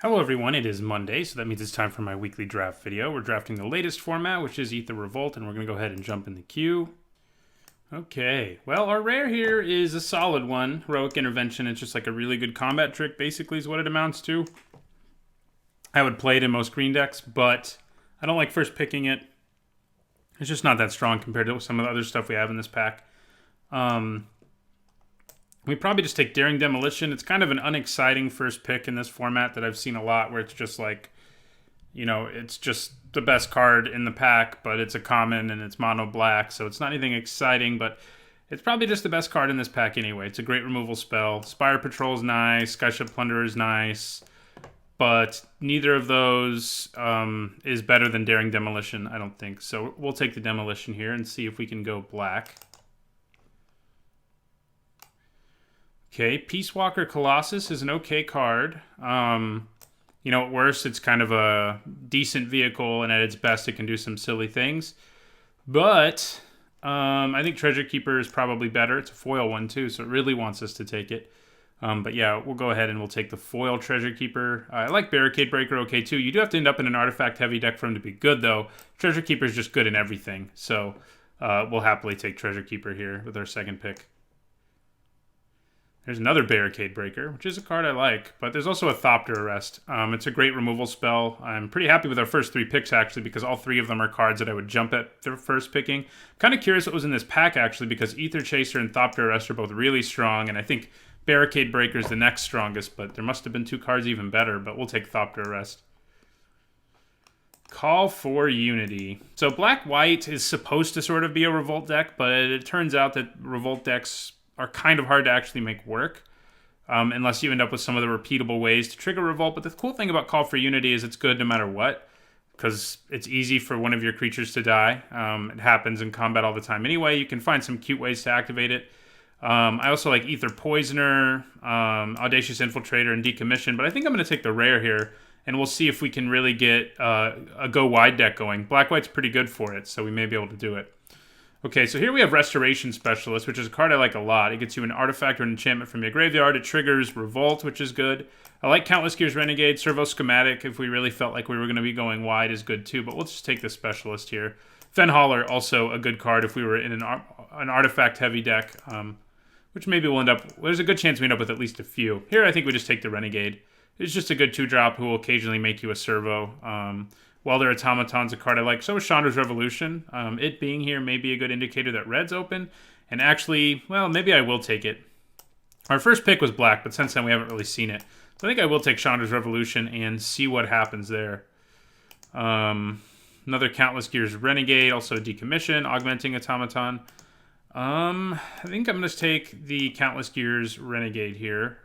Hello everyone, it is Monday, so that means it's time for my weekly draft video. We're drafting the latest format, which is Aether Revolt, and we're going to go ahead and jump in the queue. Okay, well, our rare here is a solid one. Heroic Intervention. It's just like a really good combat trick, basically, is what it amounts to. I would play it in most green decks, but I don't like first picking it. It's just not that strong compared to some of the other stuff we have in this pack. We probably just take Daring Demolition. It's kind of an unexciting first pick in this format that I've seen a lot, where it's just like, you know, it's just the best card in the pack, but it's a common and it's mono black, so it's not anything exciting, but it's probably just the best card in this pack anyway. It's a great removal spell. Spire Patrol is nice. Skyship Plunderer is nice, but neither of those is better than Daring Demolition, I don't think. So we'll take the Demolition here and see if we can go black. Okay, Peace Walker Colossus is an okay card. You know, at worst, it's kind of a decent vehicle, and at its best, it can do some silly things. But I think Treasure Keeper is probably better. It's a foil one, too, so it really wants us to take it. But yeah, we'll go ahead and we'll take the foil Treasure Keeper. I like Barricade Breaker okay, too. You do have to end up in an artifact-heavy deck for him to be good, though. Treasure Keeper is just good in everything. So we'll happily take Treasure Keeper here with our second pick. There's another Barricade Breaker, which is a card I like, but there's also a Thopter Arrest. It's a great removal spell. I'm pretty happy with our first three picks, actually, because all three of them are cards that I would jump at the first picking. Kind of curious what was in this pack, actually, because Aether Chaser and Thopter Arrest are both really strong, and I think Barricade Breaker is the next strongest, but there must have been two cards even better, but we'll take Thopter Arrest. Call for Unity. So Black-White is supposed to sort of be a Revolt deck, but it turns out that Revolt decks are kind of hard to actually make work, unless you end up with some of the repeatable ways to trigger Revolt. But the cool thing about Call for Unity is it's good no matter what, because it's easy for one of your creatures to die. It happens in combat all the time anyway. You can find some cute ways to activate it. I also like Aether Poisoner, Audacious Infiltrator, and Decommission, but I think I'm going to take the rare here, and we'll see if we can really get a go-wide deck going. Black-White's pretty good for it, so we may be able to do it. Okay, so here we have Restoration Specialist, which is a card I like a lot. It gets you an artifact or an enchantment from your graveyard. It triggers Revolt, which is good. I like Countless Gears Renegade. Servo Schematic, if we really felt like we were going to be going wide, is good too, but we'll just take the Specialist here. Fen Hauler, also a good card if we were in an artifact-heavy deck, which maybe we'll end up... There's a good chance we end up with at least a few. Here, I think we just take the Renegade. It's just a good 2-drop who will occasionally make you a Servo. Welder Automaton's a card I like. So is Chandra's Revolution. It being here may be a good indicator that red's open. And actually, well, maybe I will take it. Our first pick was black, but since then we haven't really seen it. So I think I will take Chandra's Revolution and see what happens there. Another Countless Gears Renegade, also Decommission, Augmenting Automaton. I think I'm going to take the Countless Gears Renegade here.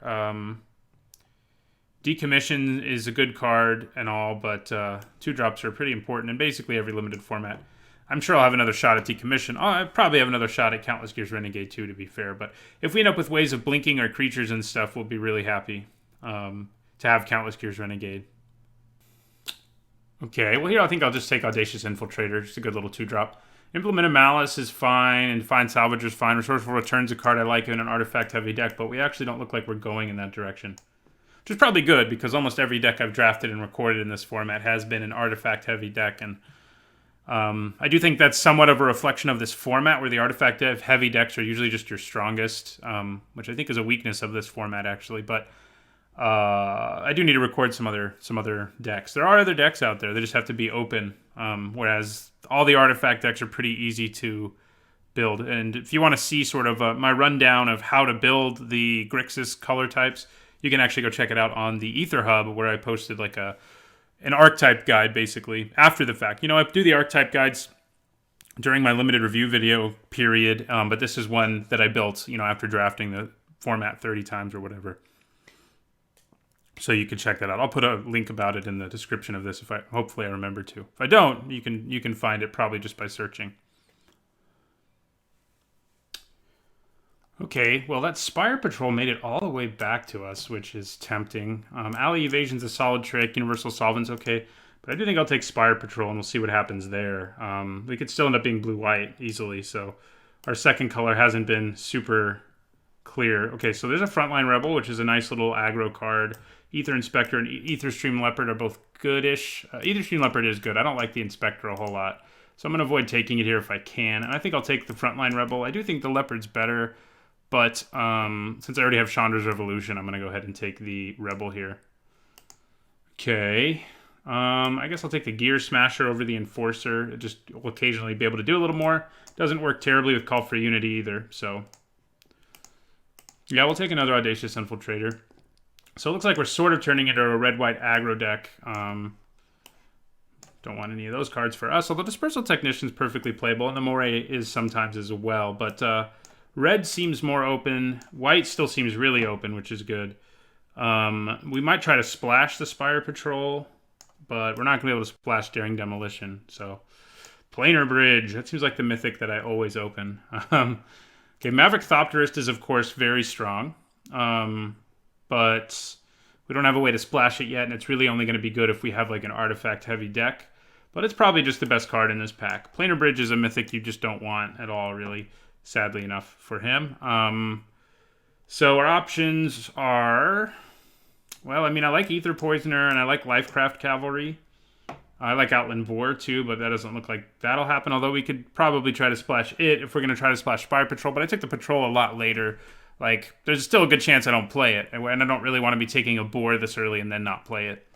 Decommission is a good card and all, but 2-drops are pretty important in basically every limited format. I'm sure I'll have another shot at Decommission. I'll probably have another shot at Countless Gears Renegade too, to be fair. But if we end up with ways of blinking our creatures and stuff, we'll be really happy to have Countless Gears Renegade. Okay, well here I think I'll just take Audacious Infiltrator. Just a good little 2-drop. Implement of Malice is fine, and Fine Salvager is fine. Resourceful Return's a card I like in an artifact-heavy deck, but we actually don't look like we're going in that direction. Which is probably good, because almost every deck I've drafted and recorded in this format has been an artifact-heavy deck. And I do think that's somewhat of a reflection of this format, where the artifact-heavy decks are usually just your strongest, which I think is a weakness of this format, actually. But I do need to record some other decks. There are other decks out there. They just have to be open, whereas all the artifact decks are pretty easy to build. And if you want to see sort of my rundown of how to build the Grixis color types, you can actually go check it out on the Aether Hub, where I posted like an archetype guide, basically, after the fact. You know, I do the archetype guides during my limited review video period, but this is one that I built, you know, after drafting the format 30 times or whatever. So you can check that out. I'll put a link about it in the description of this, hopefully I remember to. If I don't, you can find it probably just by searching. Okay, well, that Spire Patrol made it all the way back to us, which is tempting. Alley Evasion's a solid trick. Universal Solvent's okay. But I do think I'll take Spire Patrol, and we'll see what happens there. We could still end up being blue-white easily, so our second color hasn't been super clear. Okay, so there's a Frontline Rebel, which is a nice little aggro card. Aether Inspector and Aether Stream Leopard are both goodish. Aether Stream Leopard is good. I don't like the Inspector a whole lot. So I'm going to avoid taking it here if I can. And I think I'll take the Frontline Rebel. I do think the Leopard's better. But since I already have Chandra's Revolution, I'm going to go ahead and take the Rebel here. Okay. I guess I'll take the Gear Smasher over the Enforcer. It just will occasionally be able to do a little more. Doesn't work terribly with Call for Unity either. So yeah, we'll take another Audacious Infiltrator. So it looks like we're sort of turning into a red-white aggro deck. Don't want any of those cards for us, although Dispersal Technician's perfectly playable, and the Moray is sometimes as well. But red seems more open. White still seems really open, which is good. We might try to splash the Spire Patrol, but we're not going to be able to splash Daring Demolition. So Planar Bridge, that seems like the mythic that I always open. Okay, Maverick Thopterist is, of course, very strong. But we don't have a way to splash it yet, and it's really only going to be good if we have like an artifact-heavy deck. But it's probably just the best card in this pack. Planar Bridge is a mythic you just don't want at all, really, sadly enough for him. So our options are... Well, I mean, I like Aether Poisoner, and I like Lifecraft Cavalry. I like Outland Boar, too, but that doesn't look like that'll happen, although we could probably try to splash it if we're going to try to splash Spire Patrol. But I took the Patrol a lot later. Like, there's still a good chance I don't play it, and I don't really want to be taking a boar this early and then not play it.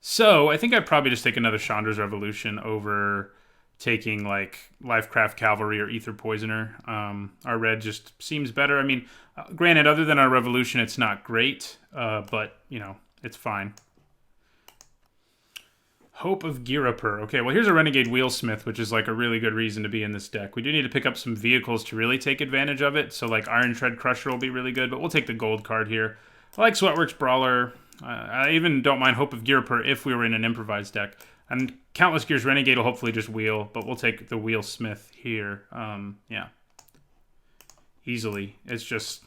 So I think I'd probably just take another Chandra's Revolution over taking, like, Lifecraft Cavalry or Aether Poisoner. Our red just seems better. I mean, granted, other than our Revolution, it's not great, but, you know, it's fine. Hope of Girapur. Okay, well, here's a Renegade Wheelsmith, which is like a really good reason to be in this deck. We do need to pick up some vehicles to really take advantage of it. So, like, Iron Tread Crusher will be really good, but we'll take the gold card here. I like Sweatworks Brawler. I even don't mind Hope of Girapur if we were in an improvised deck. And Countless Gears Renegade will hopefully just wheel, but we'll take the Wheelsmith here. Yeah. Easily. It's just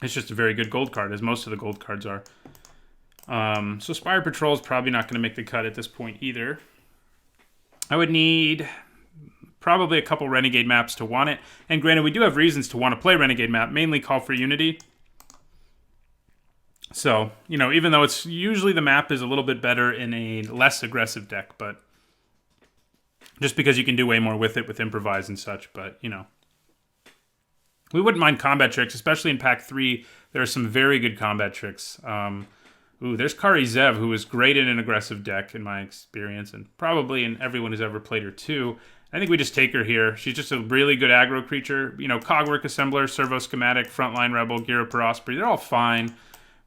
a very good gold card, as most of the gold cards are. So Spire Patrol is probably not going to make the cut at this point either. I would need probably a couple Renegade maps to want it. And granted, we do have reasons to want to play Renegade map, mainly Call for Unity. So, you know, even though it's usually the map is a little bit better in a less aggressive deck, but just because you can do way more with it with Improvise and such, but, you know. We wouldn't mind combat tricks, especially in Pack 3. There are some very good combat tricks. Ooh, there's Kari Zev, who is great in an aggressive deck, in my experience, and probably in everyone who's ever played her, too. I think we just take her here. She's just a really good aggro creature. You know, Cogwork Assembler, Servo Schematic, Frontline Rebel, Girapur Osprey, they're all fine.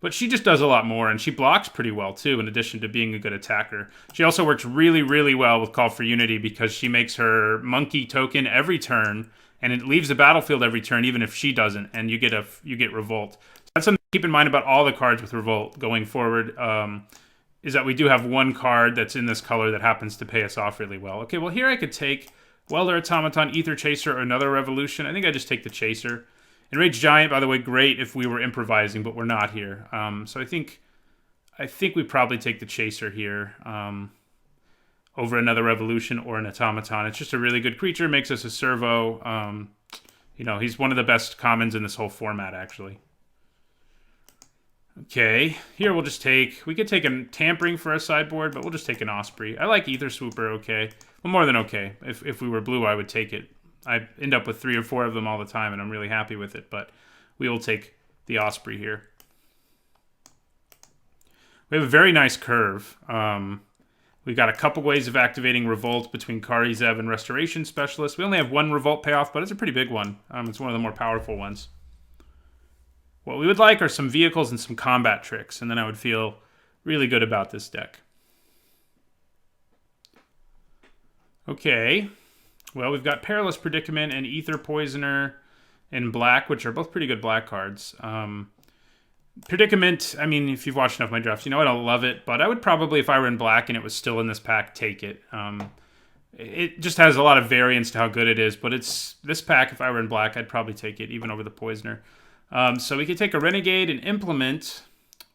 But she just does a lot more, and she blocks pretty well, too, in addition to being a good attacker. She also works really, really well with Call for Unity because she makes her monkey token every turn, and it leaves the battlefield every turn, even if she doesn't, and you get Revolt. That's something to keep in mind about all the cards with Revolt going forward, is that we do have one card that's in this color that happens to pay us off really well. Okay, well, here I could take Welder Automaton, Aether Chaser, or another Revolution. I think I just take the Chaser. Enraged Giant, by the way, great if we were improvising, but we're not here. So I think we probably take the Chaser here over another Revolution or an Automaton. It's just a really good creature, makes us a servo. You know, he's one of the best commons in this whole format, actually. Okay, here we'll just take... We could take a Tampering for a sideboard, but we'll just take an Osprey. I like Aether Swooper, okay. Well, more than okay. If we were blue, I would take it. I end up with 3 or 4 of them all the time, and I'm really happy with it, but we will take the Osprey here. We have a very nice curve. We've got a couple ways of activating Revolt between Kari Zev and Restoration Specialist. We only have one Revolt payoff, but it's a pretty big one. It's one of the more powerful ones. What we would like are some vehicles and some combat tricks, and then I would feel really good about this deck. Okay. Well, we've got Perilous Predicament and Aether Poisoner in black, which are both pretty good black cards. Predicament, I mean, if you've watched enough of my drafts, you know I don't love it, but I would probably, if I were in black and it was still in this pack, take it. It just has a lot of variance to how good it is, but it's this pack, if I were in black, I'd probably take it, even over the Poisoner. So we could take a Renegade and Implement,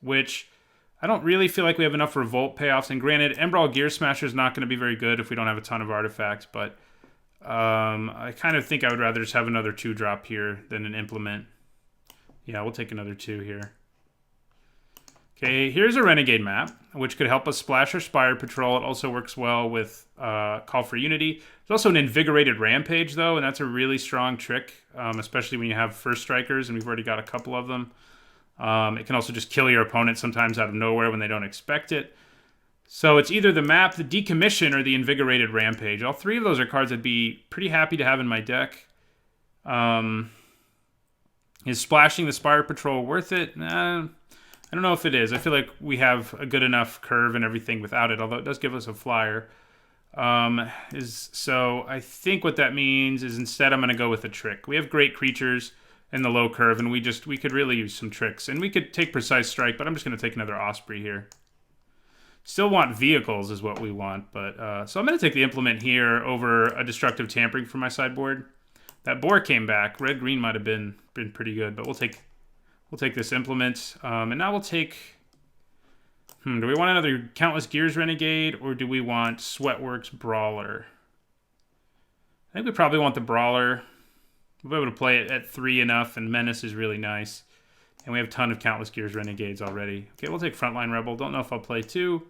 which I don't really feel like we have enough Revolt payoffs, and granted, Embrawl Gear Smasher is not going to be very good if we don't have a ton of artifacts, but I kind of think I would rather just have another 2-drop here than an Implement. Yeah, we'll take another 2 here. Okay, here's a Renegade map, which could help us splash our Spire Patrol. It also works well with Call for Unity. There's also an Invigorated Rampage, though, and that's a really strong trick, especially when you have First Strikers, and we've already got a couple of them. It can also just kill your opponent sometimes out of nowhere when they don't expect it. So it's either the map, the Decommission, or the Invigorated Rampage. All three of those are cards I'd be pretty happy to have in my deck. Is splashing the Spire Patrol worth it? Nah, I don't know if it is. I feel like we have a good enough curve and everything without it, although it does give us a flyer. So I think what that means is instead I'm going to go with a trick. We have great creatures in the low curve, and we could really use some tricks. And we could take Precise Strike, but I'm just going to take another Osprey here. Still want vehicles is what we want, but so I'm going to take the Implement here over a Destructive Tampering from my sideboard. That Boar came back. Red-green might have been pretty good, but we'll take this Implement. And now we'll take... do we want another Countless Gears Renegade, or do we want Sweatworks Brawler? I think we probably want the Brawler. We'll be able to play it at 3 enough, and Menace is really nice. And we have a ton of Countless Gears Renegades already. Okay, we'll take Frontline Rebel. Don't know if I'll play 2.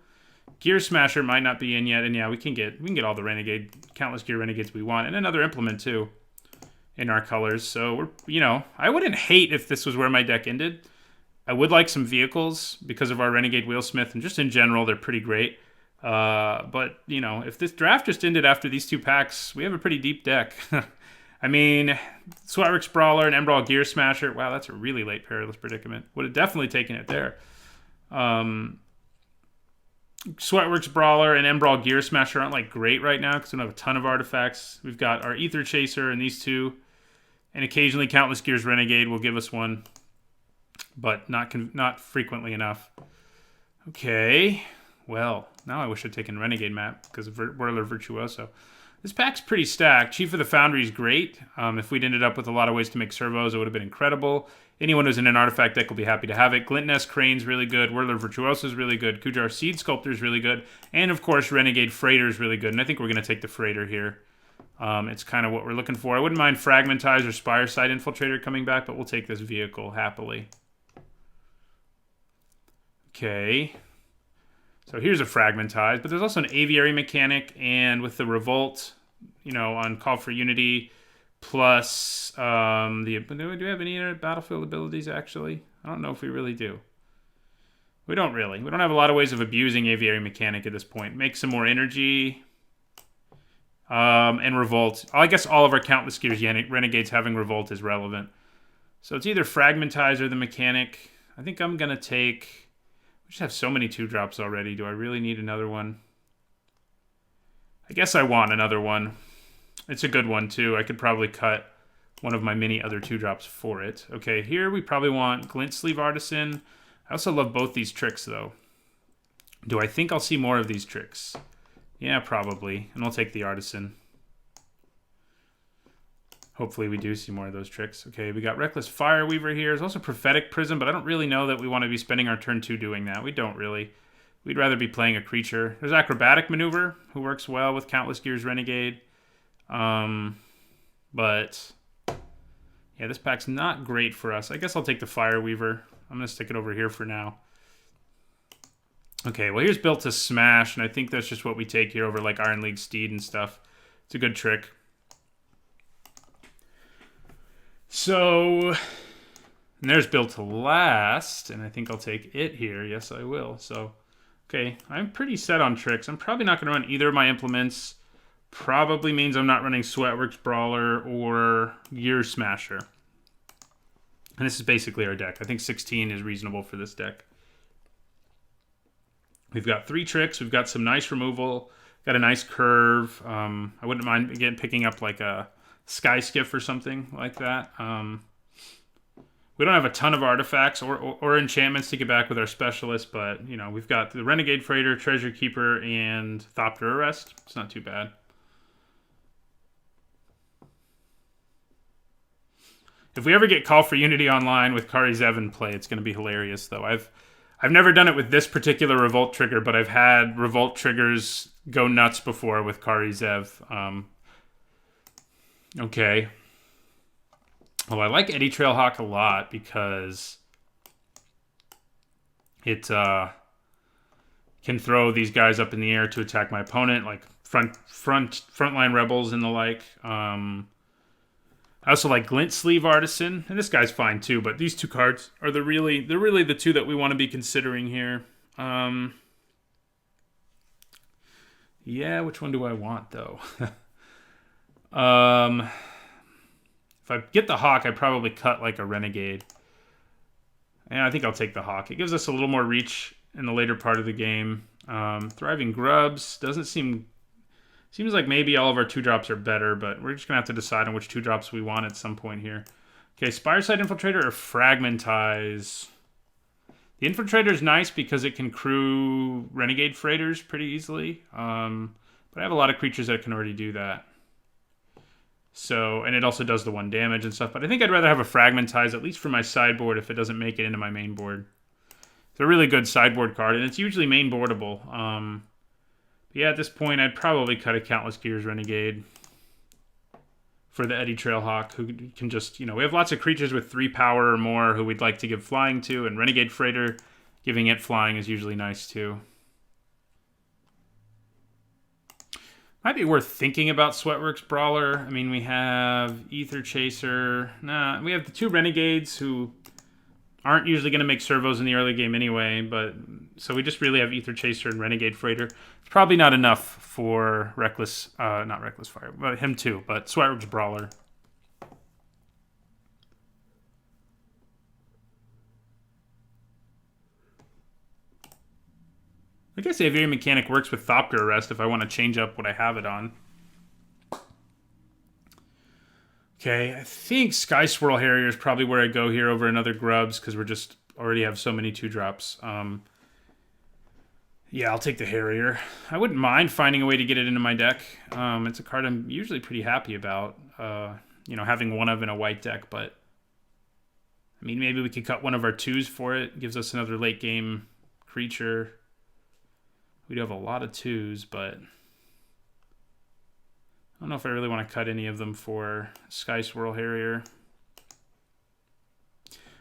Gear Smasher might not be in yet, and yeah, we can get all the Countless Gear Renegades we want, and another Implement too in our colors. So we're, I wouldn't hate if this was where my deck ended. I would like some vehicles because of our Renegade Wheelsmith, and just in general, they're pretty great. But if this draft just ended after these 2 packs, we have a pretty deep deck. I mean, Sweatworks Brawler and Embrawl Gear Smasher. Wow, that's a really late Perilous Predicament. Would have definitely taken it there. Sweatworks Brawler and Embrawl Gear Smasher aren't great right now because we don't have a ton of artifacts. We've got our Aether Chaser and these 2. And occasionally Countless Gears Renegade will give us one. But not frequently enough. Okay. Well, now I wish I'd taken Renegade map because of Whirler Virtuoso. This pack's pretty stacked. Chief of the Foundry is great. If we'd ended up with a lot of ways to make servos, it would have been incredible. Anyone who's in an artifact deck will be happy to have it. Glintnest Crane's really good. Whirler Virtuoso is really good. Kujar Seed Sculptor is really good. And, of course, Renegade Freighter is really good. And I think we're going to take the Freighter here. It's kind of what we're looking for. I wouldn't mind Fragmentize or Spireside Infiltrator coming back, but we'll take this vehicle happily. Okay. So here's a Fragmentize, but there's also an Aviary mechanic, and with the Revolt, on Call for Unity, plus do we have any other battlefield abilities, actually? I don't know if we really do. We don't really. We don't have a lot of ways of abusing Aviary mechanic at this point. Make some more energy, and Revolt. I guess all of our Countless Gears Renegades having Revolt is relevant. So it's either Fragmentize or the mechanic. I think I'm going to take... We just have so many 2-drops already. Do I really need another one? I guess I want another one. It's a good one, too. I could probably cut one of my many other 2-drops for it. Okay, here we probably want Glint Sleeve Artisan. I also love both these tricks, though. Do I think I'll see more of these tricks? Yeah, probably. And I'll take the Artisan. Hopefully we do see more of those tricks. Okay, we got Reckless Fireweaver here. There's also Prophetic Prism, but I don't really know that we want to be spending our turn 2 doing that. We don't really. We'd rather be playing a creature. There's Acrobatic Maneuver, who works well with Countless Gears Renegade. But, yeah, this pack's not great for us. I guess I'll take the Fireweaver. I'm going to stick it over here for now. Okay, well, here's Built to Smash, and I think that's just what we take here over, Iron League Steed and stuff. It's a good trick. So, and there's Built to Last, and I think I'll take it here. Yes, I will. So, okay, I'm pretty set on tricks. I'm probably not going to run either of my implements. Probably means I'm not running Sweatworks Brawler or Gear Smasher. And this is basically our deck. I think 16 is reasonable for this deck. We've got 3 tricks. We've got some nice removal. Got a nice curve. I wouldn't mind, again, picking up a Sky Skiff or something like that. We don't have a ton of artifacts or enchantments to get back with our specialist, but, we've got the Renegade Freighter, Treasure Keeper, and Thopter Arrest. It's not too bad. If we ever get Call for Unity online with Kari Zev in play, it's going to be hilarious, though. I've never done it with this particular Revolt trigger, but I've had Revolt triggers go nuts before with Kari Zev. Okay. Well, I like Eddie Trailhawk a lot because It can throw these guys up in the air to attack my opponent, like frontline rebels and the like. I also like Glint Sleeve Artisan, and this guy's fine too. But these two cards are they're really the two that we want to be considering here. Yeah, which one do I want though? If I get the Hawk, I probably cut like a Renegade. Yeah, I think I'll take the Hawk. It gives us a little more reach in the later part of the game. Thriving Grubs doesn't seem... Seems like maybe all of our 2-drops are better, but we're just going to have to decide on which 2-drops we want at some point here. Okay, Spireside Infiltrator or Fragmentize? The Infiltrator is nice because it can crew Renegade Freighters pretty easily. But I have a lot of creatures that can already do that. So, and it also does the 1 damage and stuff. But I think I'd rather have a Fragmentize, at least for my sideboard, if it doesn't make it into my main board. It's a really good sideboard card, and it's usually main boardable. But yeah, at this point, I'd probably cut a Countless Gears Renegade for the Eddy Trailhawk, who can just, we have lots of creatures with 3 power or more who we'd like to give flying to, and Renegade Freighter, giving it flying is usually nice too. Might be worth thinking about Sweatworks Brawler. I mean, we have Aether Chaser. Nah, we have the 2 Renegades who aren't usually going to make servos in the early game anyway, but so we just really have Aether Chaser and Renegade Freighter. It's probably not enough for not Reckless Fire, but him too, but Sweatworks Brawler. I guess Aviary Mechanic works with Thopter Arrest if I want to change up what I have it on. Okay, I think Sky Swirl Harrier is probably where I go here over another Grubs because we're just already have so many 2-drops. Yeah, I'll take the Harrier. I wouldn't mind finding a way to get it into my deck. It's a card I'm usually pretty happy about, having one of in a white deck, but I mean, maybe we could cut one of our 2s for it. Gives us another late game creature. We do have a lot of 2s, but I don't know if I really want to cut any of them for Sky Swirl Harrier.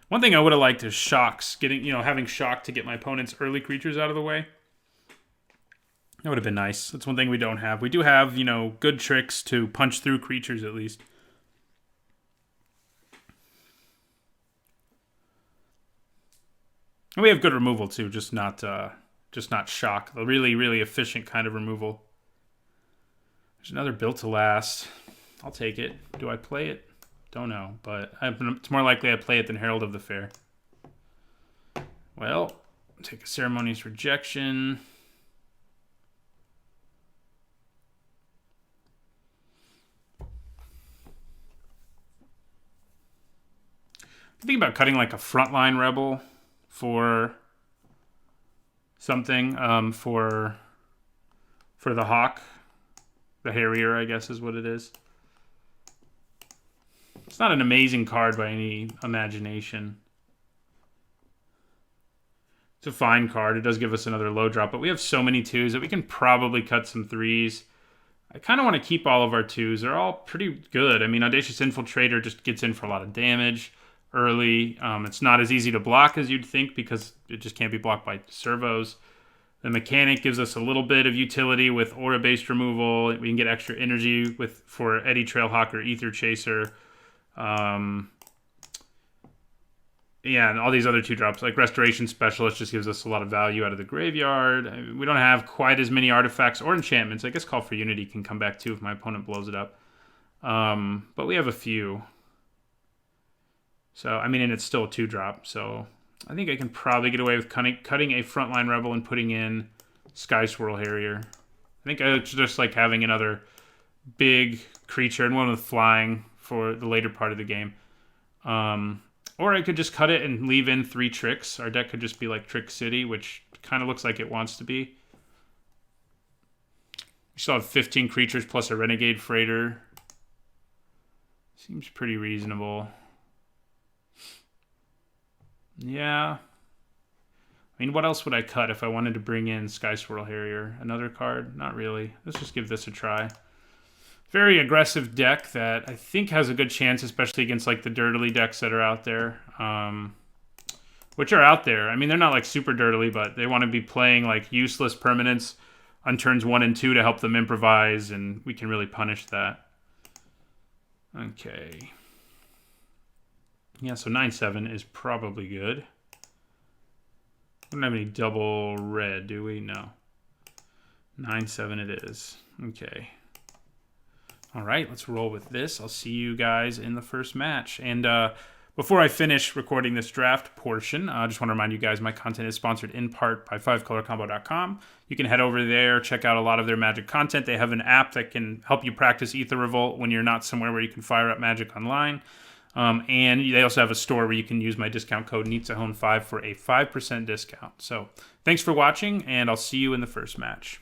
One thing I would have liked is Shocks. Having Shock to get my opponent's early creatures out of the way. That would have been nice. That's one thing we don't have. We do have, good tricks to punch through creatures at least. And we have good removal too, just not Shock. The really, really efficient kind of removal. There's another Built to Last. I'll take it. Do I play it? Don't know, but it's more likely I play it than Herald of the Fair. Well, take a Ceremonious Rejection. Think about cutting like a Frontline Rebel for something, for the Hawk. The Harrier, I guess, is what it is. It's not an amazing card by any imagination. It's a fine card. It does give us another low drop, but we have so many 2s that we can probably cut some 3s. I kind of want to keep all of our 2s. They're all pretty good. I mean, Audacious Infiltrator just gets in for a lot of damage early. It's not as easy to block as you'd think because it just can't be blocked by servos. The Mechanic gives us a little bit of utility with aura-based removal. We can get extra energy for Eddy Trailhawk or Aether Chaser. Yeah, and all these other 2-drops, like Restoration Specialist, just gives us a lot of value out of the graveyard. We don't have quite as many artifacts or enchantments. I guess Call for Unity can come back too if my opponent blows it up. But we have a few. So, I mean, and it's still a 2-drop, so I think I can probably get away with cutting a Frontline Rebel and putting in Sky Swirl Harrier. I think I just like having another big creature and one with flying for the later part of the game. Or I could just cut it and leave in 3 tricks. Our deck could just be like Trick City, which kind of looks like it wants to be. We still have 15 creatures plus a Renegade Freighter. Seems pretty reasonable. Yeah. I mean, what else would I cut if I wanted to bring in Sky Swirl Harrier? Another card? Not really. Let's just give this a try. Very aggressive deck that I think has a good chance, especially against like the dirtily decks that are out there. which are out there. I mean, they're not like super dirtily, but they want to be playing like useless permanents on turns 1 and 2 to help them improvise, and we can really punish that. Okay. Yeah, so 9/7 is probably good. We don't have any double red, do we? No. 9/7 it is. Okay. All right, let's roll with this. I'll see you guys in the first match. And before I finish recording this draft portion, I just want to remind you guys my content is sponsored in part by 5colorcombo.com. You can head over there, check out a lot of their Magic content. They have an app that can help you practice Aether Revolt when you're not somewhere where you can fire up Magic online. And they also have a store where you can use my discount code NEETZAHONE5 for a 5% discount. So thanks for watching, and I'll see you in the first match.